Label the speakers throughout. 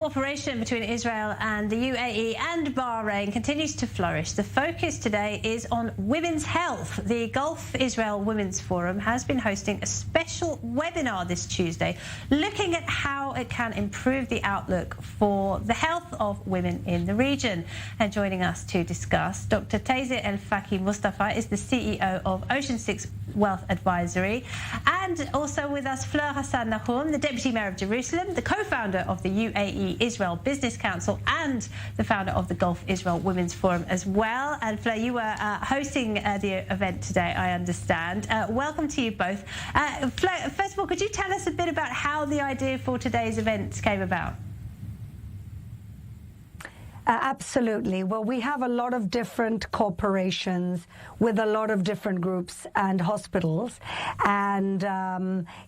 Speaker 1: Cooperation between Israel and the UAE and Bahrain continues to flourish. The focus today is on women's health. The Gulf Israel Women's Forum has been hosting a special webinar this Tuesday, looking at how it can improve the outlook for the health of women in the region. And joining us to discuss, Dr. Taser El Faki Mustafa is the CEO of Ocean 6 Wealth Advisory, and also with us Fleur Hassan Nahum, the Deputy Mayor of Jerusalem, the co-founder of the UAE Israel Business Council and the founder of the Gulf Israel Women's Forum as well. And Fleur, you were hosting the event today, I understand. Welcome to you both. Fleur, first of all, could you tell us a bit about how the idea for today's event came about?
Speaker 2: Absolutely. Well, we have a lot of different corporations with a lot of different groups and hospitals. And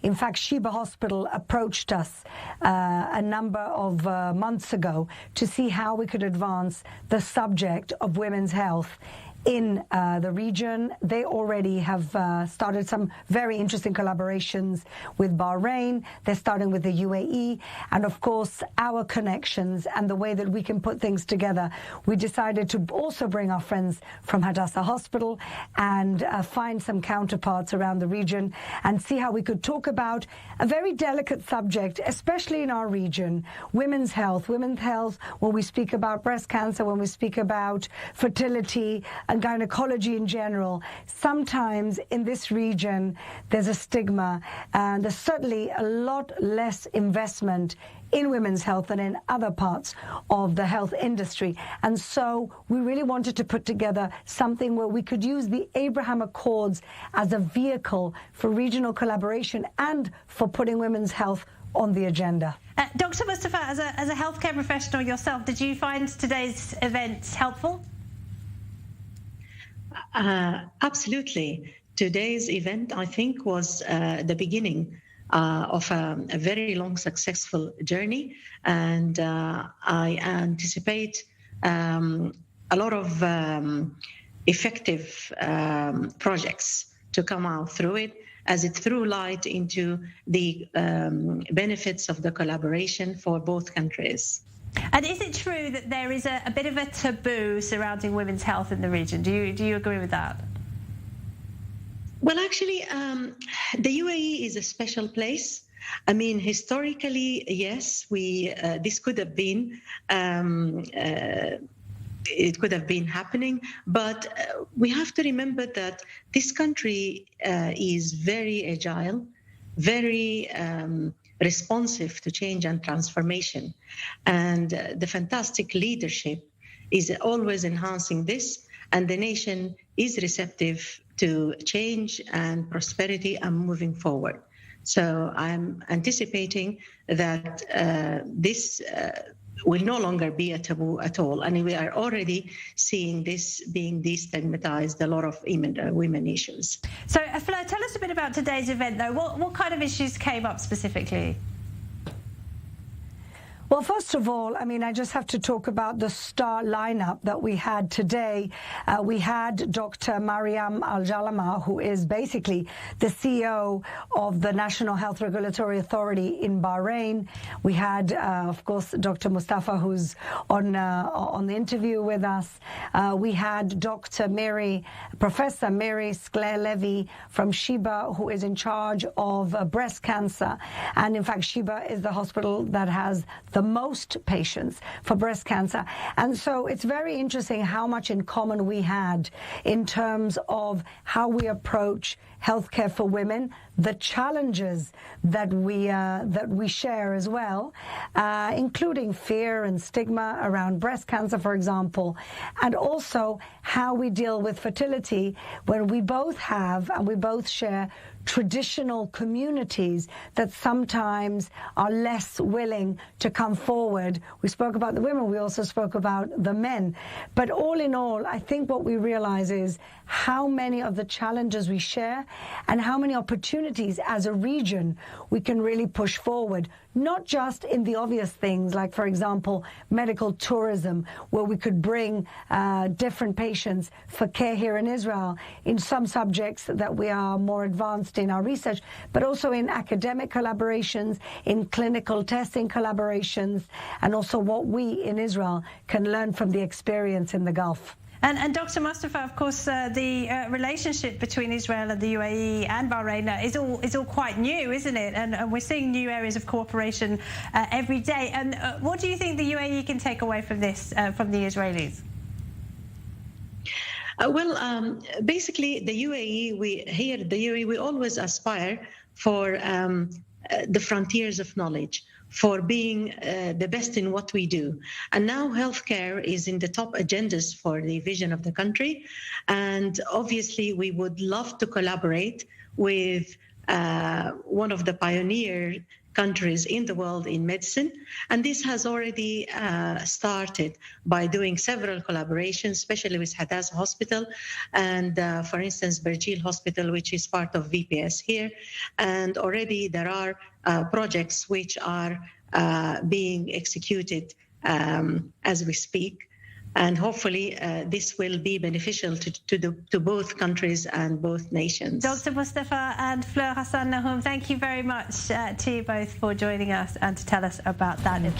Speaker 2: in fact, Sheba Hospital approached us a number of months ago to see how we could advance the subject of women's health in the region. They already have started some very interesting collaborations with Bahrain. They're starting with the UAE. And of course, our connections and the way that we can put things together, we decided to also bring our friends from Hadassah Hospital and find some counterparts around the region and see how we could talk about a very delicate subject, especially in our region, women's health. Women's health, when we speak about breast cancer, when we speak about fertility, and gynecology in general, sometimes in this region there's a stigma, and there's certainly a lot less investment in women's health than in other parts of the health industry. And so we really wanted to put together something where we could use the Abraham Accords as a vehicle for regional collaboration and for putting women's health on the agenda.
Speaker 1: Dr. Mustafa, as a healthcare professional yourself, did you find today's event helpful?
Speaker 3: Absolutely. Today's event, I think, was the beginning of a very long, successful journey. And I anticipate a lot of effective projects to come out through it, as it threw light into the benefits of the collaboration for both countries.
Speaker 1: And is it true that there is a bit of a taboo surrounding women's health in the region? Do you agree with that?
Speaker 3: Well, actually, the UAE is a special place. I mean, historically, yes, this could have been it could have been happening, but we have to remember that this country is very agile, very responsive to change and transformation. And the fantastic leadership is always enhancing this, and the nation is receptive to change and prosperity and moving forward. So I'm anticipating that this will no longer be a taboo at all. And we are already seeing this being destigmatized, a lot of women issues.
Speaker 1: So, Fleur, tell us a bit about today's event, though. What kind of issues came up specifically?
Speaker 2: Well, first of all, I mean, I just have to talk about the star lineup that we had today. We had Dr. Mariam Al-Jalama, who is basically the CEO of the National Health Regulatory Authority in Bahrain. We had, of course, Dr. Mustafa, who's on the interview with us. We had Professor Mary Skler-Levy from Sheba, who is in charge of breast cancer. And in fact, Sheba is the hospital that has the most patients for breast cancer. And so it's very interesting how much in common we had in terms of how we approach healthcare for women, the challenges that we share as well, including fear and stigma around breast cancer, for example, and also how we deal with fertility when we both have and we both share traditional communities that sometimes are less willing to come forward. We spoke about the women, we also spoke about the men. But all in all, I think what we realize is how many of the challenges we share and how many opportunities as a region we can really push forward, not just in the obvious things like, for example, medical tourism, where we could bring different patients for care here in Israel in some subjects that we are more advanced in our research, but also in academic collaborations, in clinical testing collaborations, and also what we in Israel can learn from the experience in the Gulf.
Speaker 1: And Dr. Mustafa, of course, the relationship between Israel and the UAE and Bahrain is all quite new, isn't it? And we're seeing new areas of cooperation every day. And what do you think the UAE can take away from this, from the Israelis?
Speaker 3: Basically, the UAE, we always aspire for the frontiers of knowledge, for being the best in what we do. And now healthcare is in the top agendas for the vision of the country. And obviously, we would love to collaborate with one of the pioneer countries in the world in medicine. And this has already started by doing several collaborations, especially with Hadassah Hospital and, for instance, Berjil Hospital, which is part of VPS here. And already there are projects which are being executed as we speak. And hopefully this will be beneficial to both countries and both nations.
Speaker 1: Dr. Mustafa and Fleur Hassan Nahum, thank you very much to you both for joining us and to tell us about that event.